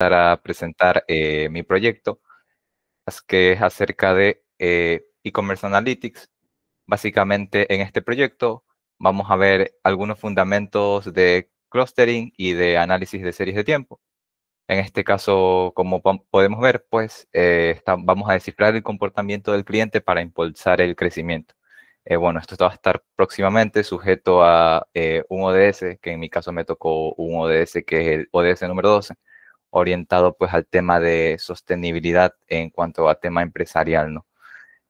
a presentar mi proyecto, que es acerca de e-commerce analytics. Básicamente, en este proyecto vamos a ver algunos fundamentos de clustering y de análisis de series de tiempo. En este caso, como podemos ver, pues vamos a descifrar el comportamiento del cliente para impulsar el crecimiento. Bueno, esto va a estar próximamente sujeto a un ODS, que en mi caso me tocó un ODS que es el ODS número 12, orientado pues al tema de sostenibilidad en cuanto a tema empresarial, ¿no?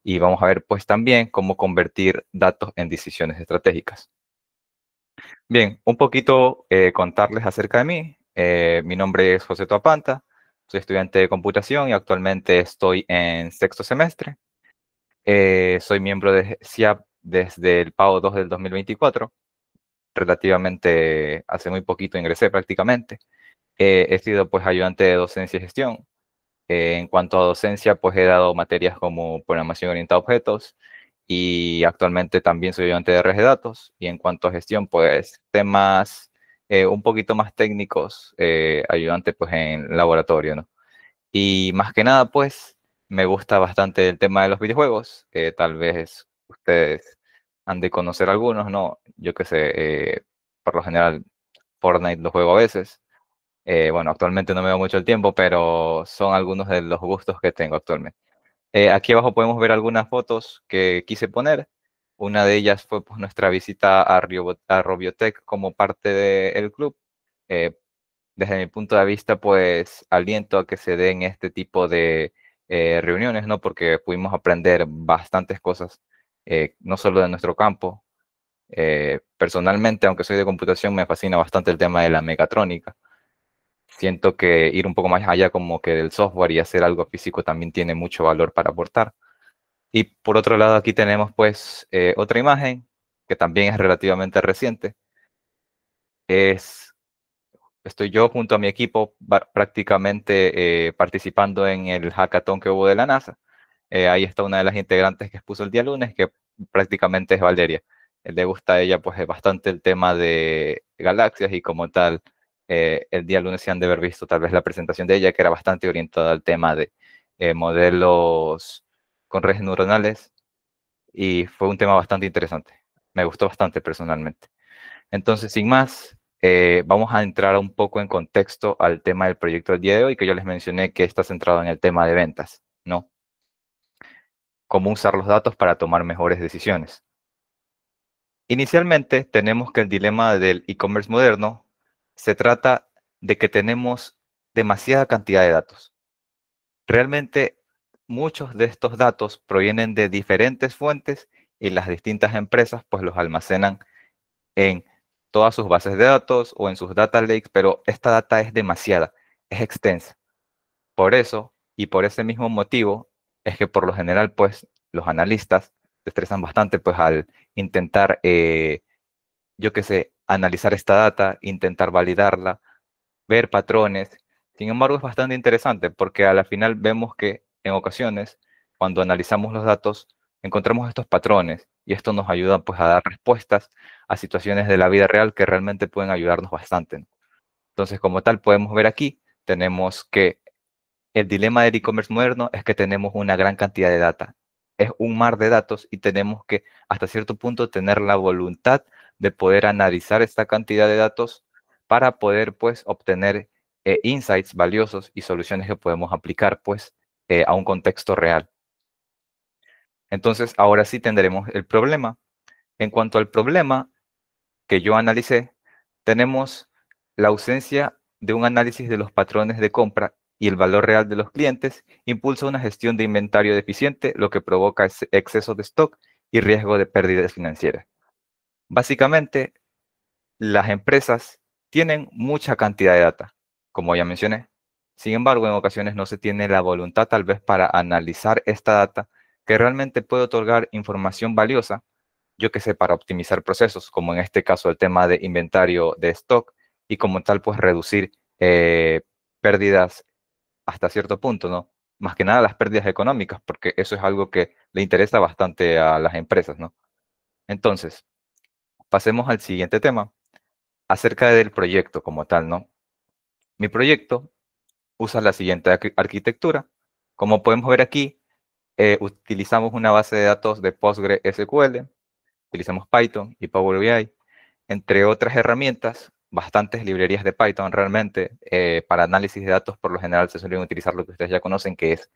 Y vamos a ver pues también cómo convertir datos en decisiones estratégicas. Bien, un poquito contarles acerca de mí. Mi nombre es José Toapanta, soy estudiante de computación y actualmente estoy en sexto semestre. Soy miembro de CIAP desde el PAO 2 del 2024. Relativamente hace muy poquito ingresé prácticamente. He sido pues ayudante de docencia y gestión. En cuanto a docencia, pues he dado materias como programación orientada a objetos y actualmente también soy ayudante de redes de datos. Y en cuanto a gestión, pues temas un poquito más técnicos, ayudante pues en laboratorio, ¿no? Y más que nada, pues me gusta bastante el tema de los videojuegos. Tal vez ustedes han de conocer algunos, ¿no? Yo qué sé, por lo general Fortnite lo juego a veces. Bueno, actualmente no me da mucho el tiempo, pero son algunos de los gustos que tengo actualmente. Aquí abajo podemos ver algunas fotos que quise poner. Una de ellas fue pues, nuestra visita a Robiotech como parte del club. Eh, Desde mi punto de vista, pues aliento a que se den este tipo de reuniones, ¿no? Porque pudimos aprender bastantes cosas, no solo de nuestro campo. Personalmente, aunque soy de computación, me fascina bastante el tema de la mecatrónica. Siento que ir un poco más allá como que del software y hacer algo físico también tiene mucho valor para aportar. Y por otro lado, aquí tenemos pues otra imagen que también es relativamente reciente. Es, Estoy yo junto a mi equipo prácticamente participando en el hackathon que hubo de la NASA. Ahí está una de las integrantes que expuso el día lunes, que prácticamente es Valeria. Le gusta a ella pues bastante el tema de galaxias y como tal, el día lunes se han de haber visto tal vez la presentación de ella, que era bastante orientada al tema de modelos con redes neuronales y fue un tema bastante interesante. Me gustó bastante personalmente. Entonces, sin más, vamos a entrar un poco en contexto al tema del proyecto del día de hoy, que yo les mencioné que está centrado en el tema de ventas, ¿no? Cómo usar los datos para tomar mejores decisiones. Inicialmente, tenemos que el dilema del e-commerce moderno se trata de que tenemos demasiada cantidad de datos. Realmente, muchos de estos datos provienen de diferentes fuentes y las distintas empresas pues los almacenan en todas sus bases de datos o en sus data lakes, pero esta data es demasiada, es extensa. Por eso y por ese mismo motivo es que por lo general, pues, los analistas se estresan bastante, pues, al intentar, yo qué sé, analizar esta data, intentar validarla, ver patrones. Sin embargo, es bastante interesante porque a la final vemos que en ocasiones, cuando analizamos los datos, encontramos estos patrones y esto nos ayuda pues a dar respuestas a situaciones de la vida real que realmente pueden ayudarnos bastante, ¿no? Entonces, como tal, podemos ver aquí, tenemos que el dilema del e-commerce moderno es que tenemos una gran cantidad de data. Es un mar de datos y tenemos que, hasta cierto punto, tener la voluntad de poder analizar esta cantidad de datos para poder, pues, obtener insights valiosos y soluciones que podemos aplicar, pues, a un contexto real. Entonces, ahora sí tendremos el problema. En cuanto al problema que yo analicé, tenemos la ausencia de un análisis de los patrones de compra y el valor real de los clientes impulsa una gestión de inventario deficiente, lo que provoca exceso de stock y riesgo de pérdidas financieras. Básicamente, las empresas tienen mucha cantidad de data, como ya mencioné. Sin embargo, en ocasiones no se tiene la voluntad tal vez para analizar esta data que realmente puede otorgar información valiosa, yo que sé, para optimizar procesos, como en este caso el tema de inventario de stock y como tal, pues reducir pérdidas hasta cierto punto, ¿no? Más que nada las pérdidas económicas, porque eso es algo que le interesa bastante a las empresas, ¿no? Entonces, pasemos al siguiente tema, acerca del proyecto como tal, ¿no? Mi proyecto usa la siguiente arquitectura. Como podemos ver aquí, utilizamos una base de datos de PostgreSQL, utilizamos Python y Power BI, entre otras herramientas, bastantes librerías de Python realmente. Para análisis de datos, por lo general se suelen utilizar lo que ustedes ya conocen, que es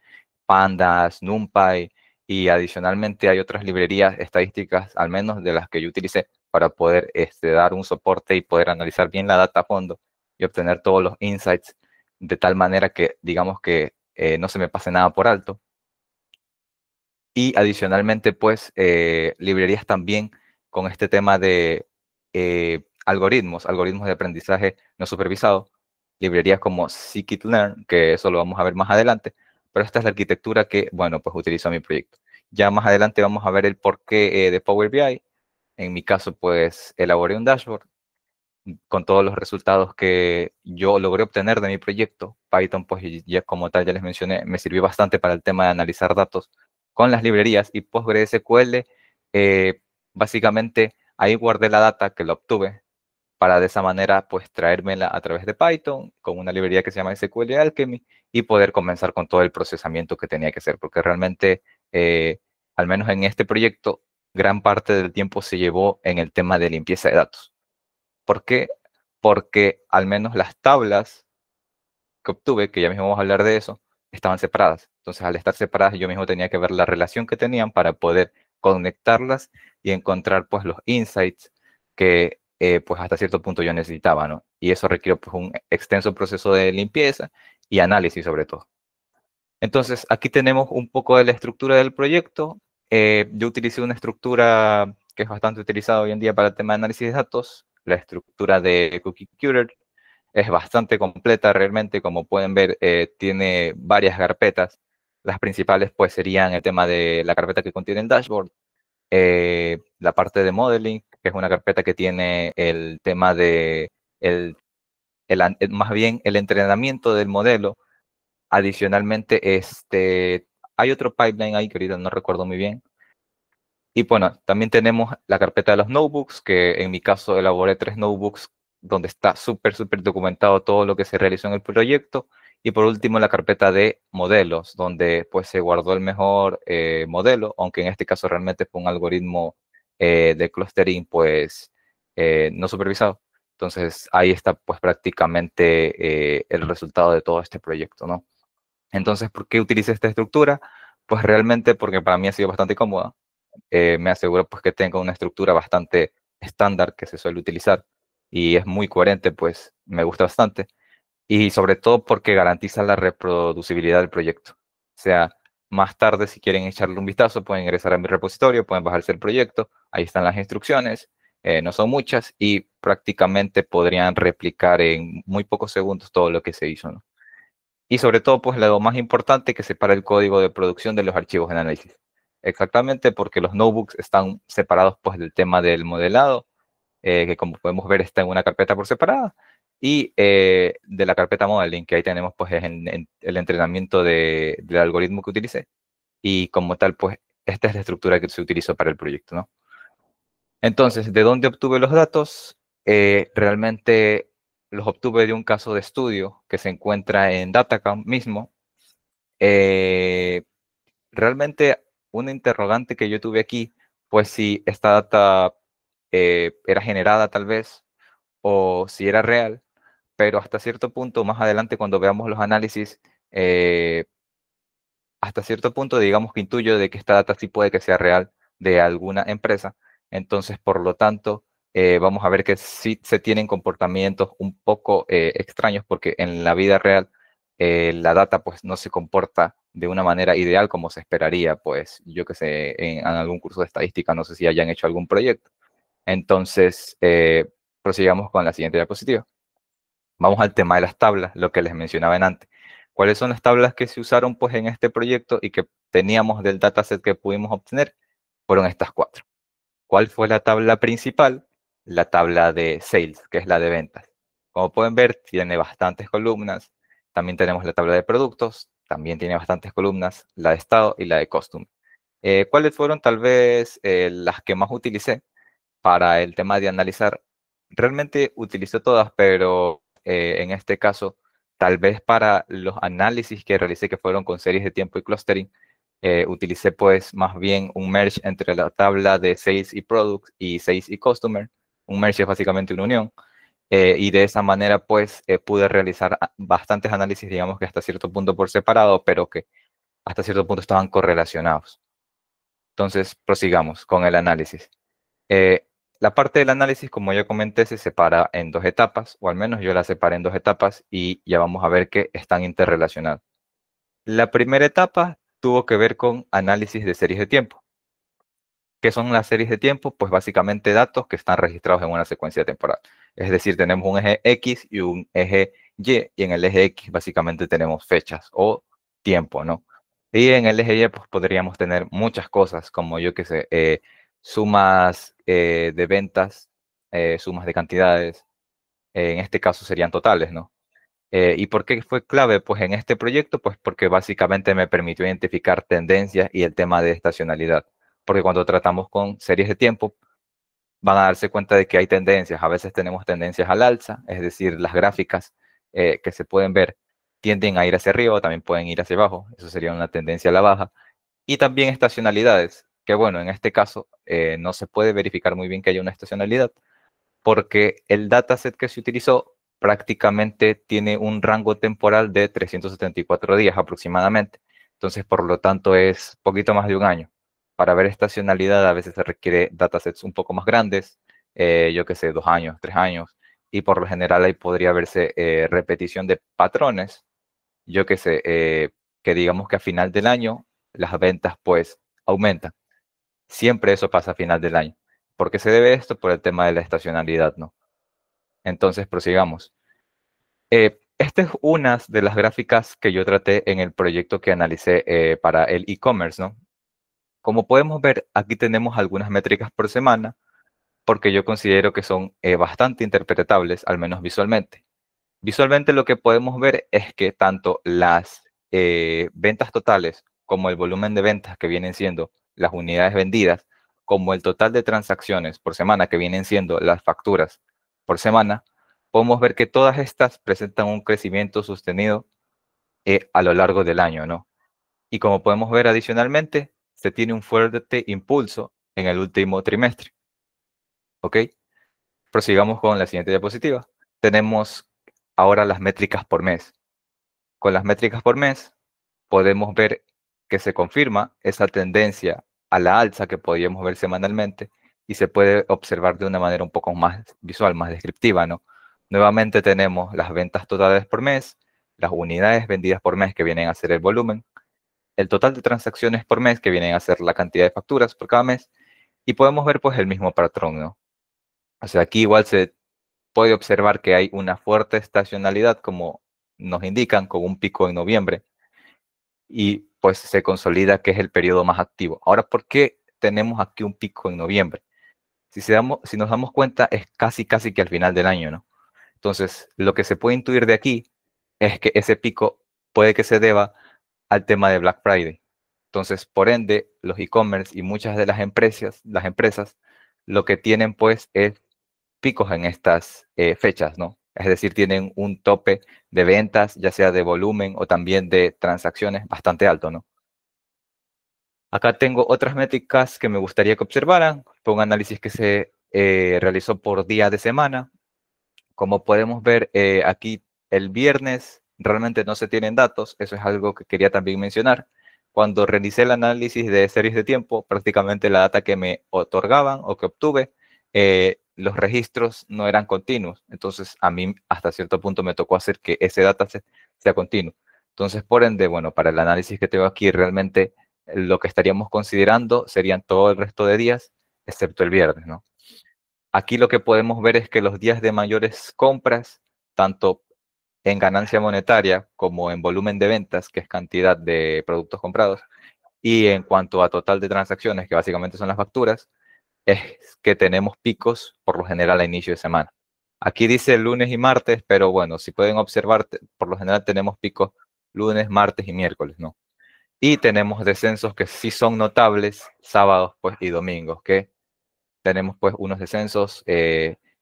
Pandas, NumPy, y adicionalmente hay otras librerías estadísticas, al menos de las que yo utilicé, para poder dar un soporte y poder analizar bien la data a fondo y obtener todos los insights de tal manera que, digamos que no se me pase nada por alto. Y adicionalmente, pues, librerías también con este tema de algoritmos de aprendizaje no supervisado, librerías como scikit-learn, que eso lo vamos a ver más adelante, pero esta es la arquitectura que, bueno, pues utilizo en mi proyecto. Ya más adelante vamos a ver el porqué de Power BI. En mi caso, pues, elaboré un dashboard con todos los resultados que yo logré obtener de mi proyecto. Python, pues ya como tal, ya les mencioné, me sirvió bastante para el tema de analizar datos con las librerías, y PostgreSQL, básicamente ahí guardé la data que lo obtuve para de esa manera pues traérmela a través de Python con una librería que se llama SQL Alchemy y poder comenzar con todo el procesamiento que tenía que hacer, porque realmente, al menos en este proyecto, gran parte del tiempo se llevó en el tema de limpieza de datos. ¿Por qué? Porque al menos las tablas que obtuve, que ya mismo vamos a hablar de eso, estaban separadas. Entonces, al estar separadas, yo mismo tenía que ver la relación que tenían para poder conectarlas y encontrar pues los insights que pues hasta cierto punto yo necesitaba, ¿no? Y eso requiere pues un extenso proceso de limpieza y análisis sobre todo. Entonces, aquí tenemos un poco de la estructura del proyecto. Yo utilicé una estructura que es bastante utilizada hoy en día para el tema de análisis de datos, la estructura de Cookie Cutter. Es bastante completa realmente, como pueden ver, tiene varias carpetas. Las principales pues serían el tema de la carpeta que contiene el dashboard, la parte de modeling, que es una carpeta que tiene el tema de más bien el entrenamiento del modelo. Adicionalmente, hay otro pipeline ahí que ahorita no recuerdo muy bien. Y bueno, también tenemos la carpeta de los notebooks, que en mi caso elaboré 3 notebooks donde está súper documentado todo lo que se realizó en el proyecto. Y por último, la carpeta de modelos, donde pues se guardó el mejor modelo, aunque en este caso realmente fue un algoritmo de clustering pues no supervisado. Entonces ahí está pues prácticamente el resultado de todo este proyecto, ¿no? Entonces, ¿por qué utilicé esta estructura? Pues realmente porque para mí ha sido bastante cómoda. Me aseguro pues que tenga una estructura bastante estándar que se suele utilizar y es muy coherente, pues me gusta bastante. Y sobre todo porque garantiza la reproducibilidad del proyecto. O sea, más tarde, si quieren echarle un vistazo, pueden ingresar a mi repositorio, pueden bajarse el proyecto, ahí están las instrucciones, no son muchas y prácticamente podrían replicar en muy pocos segundos todo lo que se hizo, ¿no? Y sobre todo, pues lo más importante, que separa el código de producción de los archivos de análisis. Exactamente porque los notebooks están separados pues del tema del modelado, que como podemos ver está en una carpeta por separada, y de la carpeta modeling, que ahí tenemos pues el entrenamiento del algoritmo que utilicé, y como tal pues esta es la estructura que se utilizó para el proyecto, ¿no? Entonces, ¿de dónde obtuve los datos? Realmente los obtuve de un caso de estudio que se encuentra en Datacamp mismo. Eh, Realmente una interrogante que yo tuve aquí, pues si esta data era generada tal vez, o si era real, pero hasta cierto punto, más adelante cuando veamos los análisis, eh, hasta cierto punto digamos que intuyo de que esta data sí puede que sea real de alguna empresa. Entonces, por lo tanto, vamos a ver que sí se tienen comportamientos un poco extraños, porque en la vida real la data pues no se comporta de una manera ideal como se esperaría, pues yo que sé, en algún curso de estadística, no sé si hayan hecho algún proyecto. Entonces, prosigamos con la siguiente diapositiva. Vamos al tema de las tablas, lo que les mencionaba en antes. ¿Cuáles son las tablas que se usaron pues en este proyecto y que teníamos del dataset que pudimos obtener? Fueron estas 4. ¿Cuál fue la tabla principal? La tabla de sales, que es la de ventas. Como pueden ver, tiene bastantes columnas. También tenemos la tabla de productos, también tiene bastantes columnas, la de estado y la de costumbre. ¿Cuáles fueron tal vez las que más utilicé para el tema de analizar? Realmente utilicé todas, pero en este caso tal vez para los análisis que realicé, que fueron con series de tiempo y clustering, utilicé pues más bien un merge entre la tabla de Sales y Product y Sales y Customer. Un merge es básicamente una unión. Y de esa manera pues pude realizar bastantes análisis, digamos que hasta cierto punto por separado, pero que hasta cierto punto estaban correlacionados. Entonces, prosigamos con el análisis. Eh, la parte del análisis, como ya comenté, se separa en dos etapas, o al menos yo la separé en dos etapas y ya vamos a ver que están interrelacionadas. La primera etapa tuvo que ver con análisis de series de tiempo. ¿Qué son las series de tiempo? Pues básicamente datos que están registrados en una secuencia temporal. Es decir, tenemos un eje X y un eje Y, y en el eje X básicamente tenemos fechas o tiempo, ¿no? Y en el eje Y pues podríamos tener muchas cosas, como yo que sé, sumas de ventas, sumas de cantidades, en este caso serían totales, ¿no? ¿Y por qué fue clave? Pues en este proyecto, pues porque básicamente me permitió identificar tendencias y el tema de estacionalidad. Porque cuando tratamos con series de tiempo, van a darse cuenta de que hay tendencias. A veces tenemos tendencias al alza, es decir, las gráficas que se pueden ver tienden a ir hacia arriba o también pueden ir hacia abajo. Eso sería una tendencia a la baja. Y también estacionalidades, que bueno, en este caso no se puede verificar muy bien que haya una estacionalidad, porque el dataset que se utilizó prácticamente tiene un rango temporal de 374 días aproximadamente. Entonces, por lo tanto, es poquito más de un año. Para ver estacionalidad a veces se requiere datasets un poco más grandes, yo qué sé, 2 años, 3 años, y por lo general ahí podría verse repetición de patrones, yo qué sé, que digamos que a final del año las ventas pues aumentan. Siempre eso pasa a final del año. ¿Por qué se debe esto? Por el tema de la estacionalidad, ¿no? Entonces, prosigamos. Esta es una de las gráficas que yo traté en el proyecto que analicé para el e-commerce, ¿no? Como podemos ver, aquí tenemos algunas métricas por semana, porque yo considero que son bastante interpretables, al menos visualmente. Visualmente lo que podemos ver es que tanto las ventas totales como el volumen de ventas que vienen siendo las unidades vendidas, como el total de transacciones por semana que vienen siendo las facturas por semana, podemos ver que todas estas presentan un crecimiento sostenido a lo largo del año, ¿no? Y como podemos ver adicionalmente, se tiene un fuerte impulso en el último trimestre, ¿ok? Prosigamos con la siguiente diapositiva. Tenemos ahora las métricas por mes. Con las métricas por mes podemos ver que se confirma esa tendencia a la alza que podíamos ver semanalmente y se puede observar de una manera un poco más visual, más descriptiva, ¿no? Nuevamente tenemos las ventas totales por mes, las unidades vendidas por mes que vienen a ser el volumen, el total de transacciones por mes que vienen a ser la cantidad de facturas por cada mes y podemos ver pues el mismo patrón, ¿no? O sea, aquí igual se puede observar que hay una fuerte estacionalidad como nos indican con un pico en noviembre y pues se consolida que es el periodo más activo. Ahora, ¿por qué tenemos aquí un pico en noviembre? Si nos damos cuenta, es casi que al final del año, ¿no? Entonces, lo que se puede intuir de aquí es que ese pico puede que se deba al tema de Black Friday. Entonces, por ende, los e-commerce y muchas de las empresas, lo que tienen pues es picos en estas fechas, ¿no? Es decir, tienen un tope de ventas, ya sea de volumen o también de transacciones bastante alto, ¿no? Acá tengo otras métricas que me gustaría que observaran. Fue un análisis que se realizó por día de semana. Como podemos ver aquí, el viernes realmente no se tienen datos. Eso es algo que quería también mencionar. Cuando realicé el análisis de series de tiempo, prácticamente la data que me otorgaban o que obtuve, los registros no eran continuos. Entonces, a mí hasta cierto punto me tocó hacer que ese dataset sea continuo. Entonces, por ende, bueno, para el análisis que tengo aquí, realmente lo que estaríamos considerando serían todo el resto de días, excepto el viernes, ¿no? Aquí lo que podemos ver es que los días de mayores compras, tanto en ganancia monetaria como en volumen de ventas, que es cantidad de productos comprados, y en cuanto a total de transacciones, que básicamente son las facturas, es que tenemos picos por lo general a inicio de semana. Aquí dice lunes y martes, pero bueno, si pueden observar, por lo general tenemos picos lunes, martes y miércoles, ¿no? Y tenemos descensos que sí son notables sábados pues, y domingos, que tenemos pues unos descensos,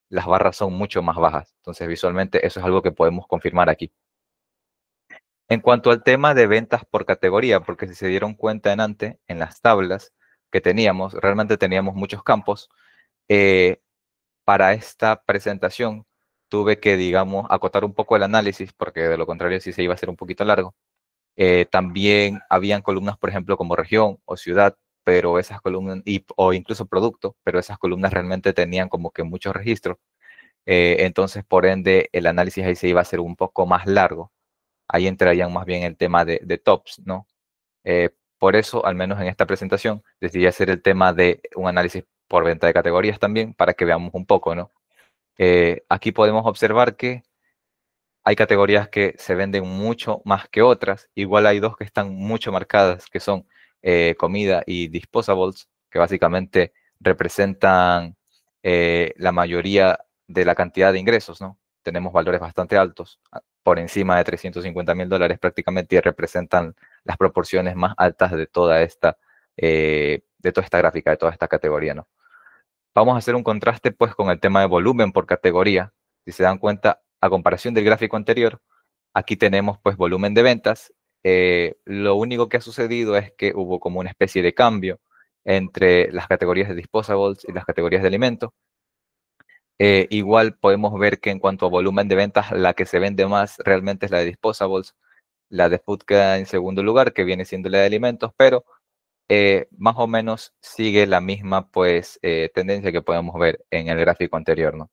las barras son mucho más bajas. Entonces visualmente eso es algo que podemos confirmar aquí. En cuanto al tema de ventas por categoría, porque si se dieron cuenta en antes, en las tablas que teníamos, realmente teníamos muchos campos. eh, para esta presentación tuve que, digamos, acotar un poco el análisis, porque de lo contrario sí se iba a hacer un poquito largo. También habían columnas, por ejemplo, como región o ciudad, pero esas columnas, o incluso producto, pero esas columnas realmente tenían como que muchos registros. Entonces, por ende, el análisis ahí se iba a hacer un poco más largo. Ahí entrarían más bien el tema de tops, ¿no? Por eso, al menos en esta presentación, decidí hacer el tema de un análisis por venta de categorías también, para que veamos un poco, ¿no? Aquí podemos observar que hay categorías que se venden mucho más que otras. Igual hay dos que están mucho marcadas, que son comida y disposables, que básicamente representan la mayoría de la cantidad de ingresos, ¿no? Tenemos valores bastante altos, por encima de $350,000 prácticamente, y representan las proporciones más altas de toda esta gráfica, de toda esta categoría, ¿no? Vamos a hacer un contraste pues con el tema de volumen por categoría. Si se dan cuenta, a comparación del gráfico anterior, aquí tenemos pues volumen de ventas. Lo único que ha sucedido es que hubo como una especie de cambio entre las categorías de disposables y las categorías de alimentos. Igual podemos ver que en cuanto a volumen de ventas, la que se vende más realmente es la de disposables. La de food queda en segundo lugar, que viene siendo la de alimentos, pero más o menos sigue la misma pues tendencia que podemos ver en el gráfico anterior, ¿no?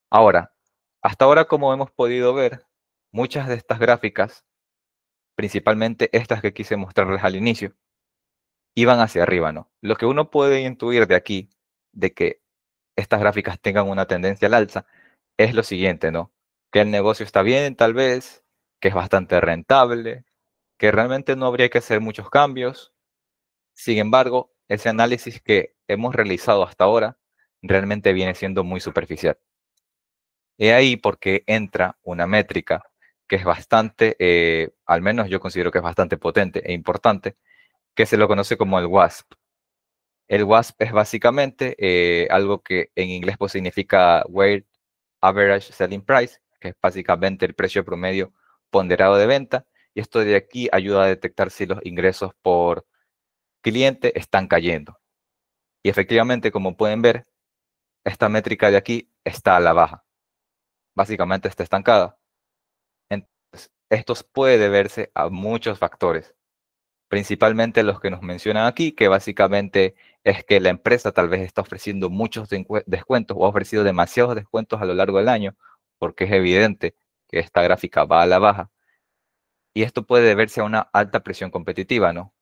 Ahora, hasta ahora, como hemos podido ver, muchas de estas gráficas, principalmente estas que quise mostrarles al inicio, iban hacia arriba, ¿no? Lo que uno puede intuir de aquí, de que estas gráficas tengan una tendencia al alza, es lo siguiente, ¿no? Que el negocio está bien, tal vez, que es bastante rentable, que realmente no habría que hacer muchos cambios. Sin embargo, ese análisis que hemos realizado hasta ahora realmente viene siendo muy superficial. He ahí porque entra una métrica que es bastante, al menos yo considero que es bastante potente e importante, que se lo conoce como el WASP. El WASP es básicamente algo que en inglés pues significa Weighted Average Selling Price, que es básicamente el precio promedio ponderado de venta, y esto de aquí ayuda a detectar si los ingresos por cliente están cayendo. Y efectivamente, como pueden ver, esta métrica de aquí está a la baja. Básicamente está estancada. Entonces, esto puede deberse a muchos factores, principalmente los que nos mencionan aquí, que básicamente es que la empresa tal vez está ofreciendo muchos descuentos o ha ofrecido demasiados descuentos a lo largo del año, porque es evidente que esta gráfica va a la baja. Y esto puede deberse a una alta presión competitiva, ¿no?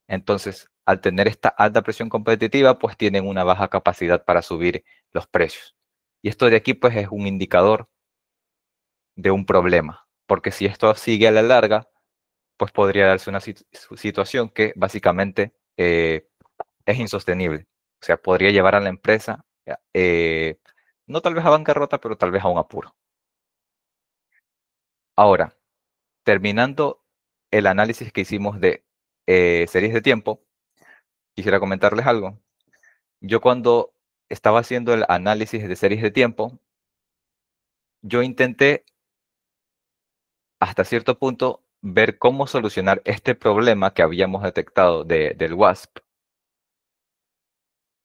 Entonces, al tener esta alta presión competitiva, pues tienen una baja capacidad para subir los precios. Y esto de aquí, pues, es un indicador de un problema, porque si esto sigue a la larga, pues podría darse una situación que básicamente es insostenible. O sea, podría llevar a la empresa, no tal vez a bancarrota, pero tal vez a un apuro. Ahora, terminando el análisis que hicimos de series de tiempo, quisiera comentarles algo. Yo cuando estaba haciendo el análisis de series de tiempo, yo intenté hasta cierto punto ver cómo solucionar este problema que habíamos detectado del WASP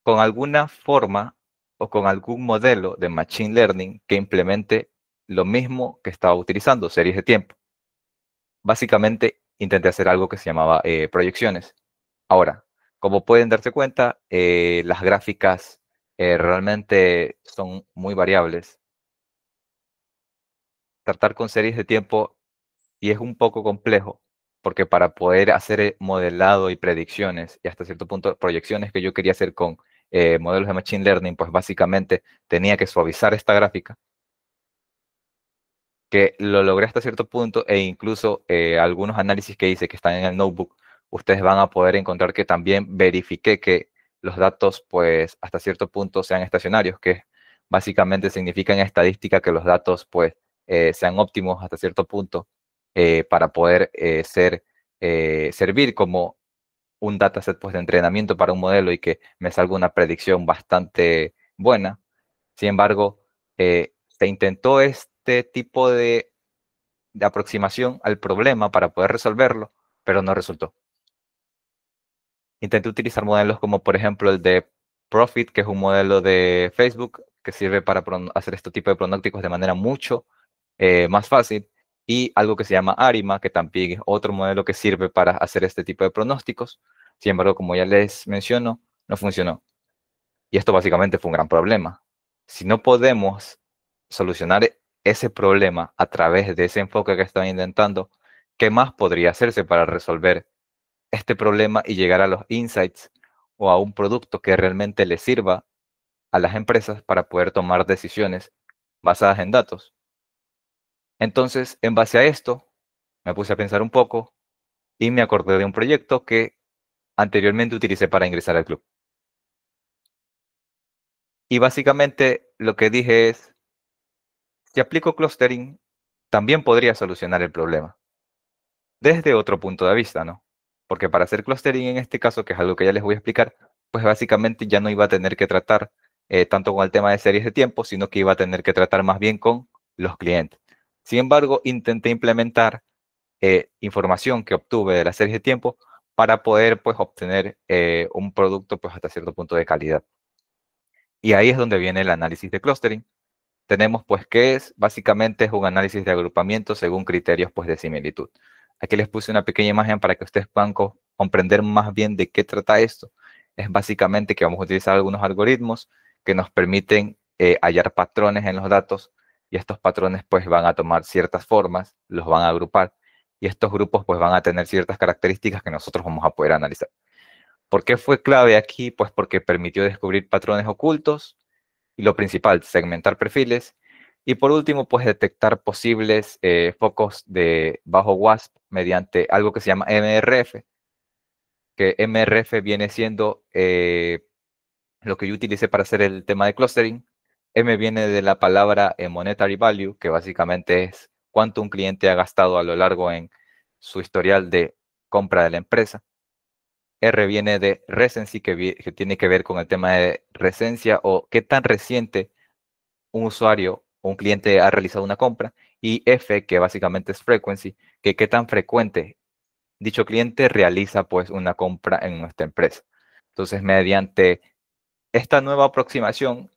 con alguna forma o con algún modelo de Machine Learning que implemente lo mismo que estaba utilizando, series de tiempo. Básicamente intenté hacer algo que se llamaba proyecciones. Ahora, como pueden darse cuenta, las gráficas realmente son muy variables. Tratar con series de tiempo y es un poco complejo, porque para poder hacer modelado y predicciones y hasta cierto punto proyecciones que yo quería hacer con modelos de Machine Learning, pues básicamente tenía que suavizar esta gráfica, que lo logré hasta cierto punto, e incluso algunos análisis que hice que están en el notebook, ustedes van a poder encontrar que también verifiqué que los datos pues hasta cierto punto sean estacionarios, que básicamente significa en estadística que los datos pues sean óptimos hasta cierto punto para poder servir como un dataset pues, de entrenamiento para un modelo y que me salga una predicción bastante buena. Sin embargo, se intentó este tipo de de aproximación al problema para poder resolverlo, pero no resultó. Intenté utilizar modelos como por ejemplo el de Profit, que es un modelo de Facebook que sirve para hacer este tipo de pronósticos de manera mucho más fácil, y algo que se llama Arima, que también es otro modelo que sirve para hacer este tipo de pronósticos. Sin embargo, como ya les menciono, no funcionó. Y esto básicamente fue un gran problema. Si no podemos solucionar ese problema a través de ese enfoque que están intentando, ¿qué más podría hacerse para resolver este problema y llegar a los insights o a un producto que realmente le sirva a las empresas para poder tomar decisiones basadas en datos? Entonces, en base a esto, me puse a pensar un poco y me acordé de un proyecto que anteriormente utilicé para ingresar al club. Y básicamente lo que dije es, si aplico clustering, también podría solucionar el problema desde otro punto de vista, ¿no? Porque para hacer clustering en este caso, que es algo que ya les voy a explicar, pues básicamente ya no iba a tener que tratar tanto con el tema de series de tiempo, sino que iba a tener que tratar más bien con los clientes. Sin embargo, intenté implementar información que obtuve de las series de tiempo para poder pues obtener un producto pues hasta cierto punto de calidad. Y ahí es donde viene el análisis de clustering. Tenemos pues que es básicamente es un análisis de agrupamiento según criterios pues de similitud. Aquí les puse una pequeña imagen para que ustedes puedan comprender más bien de qué trata esto. Es básicamente que vamos a utilizar algunos algoritmos que nos permiten hallar patrones en los datos, y estos patrones pues van a tomar ciertas formas, los van a agrupar, y estos grupos pues van a tener ciertas características que nosotros vamos a poder analizar. ¿Por qué fue clave aquí? Pues porque permitió descubrir patrones ocultos, y lo principal, segmentar perfiles. Y por último, pues detectar posibles focos de bajo WASP mediante algo que se llama MRF, que MRF viene siendo lo que yo utilicé para hacer el tema de clustering. M viene de la palabra monetary value, que básicamente es cuánto un cliente ha gastado a lo largo en su historial de compra de la empresa. R viene de recency, que tiene que ver con el tema de recencia o qué tan reciente un usuario o un cliente ha realizado una compra, y F, que básicamente es frequency, que qué tan frecuente dicho cliente realiza pues una compra en nuestra empresa. Entonces, mediante esta nueva aproximación,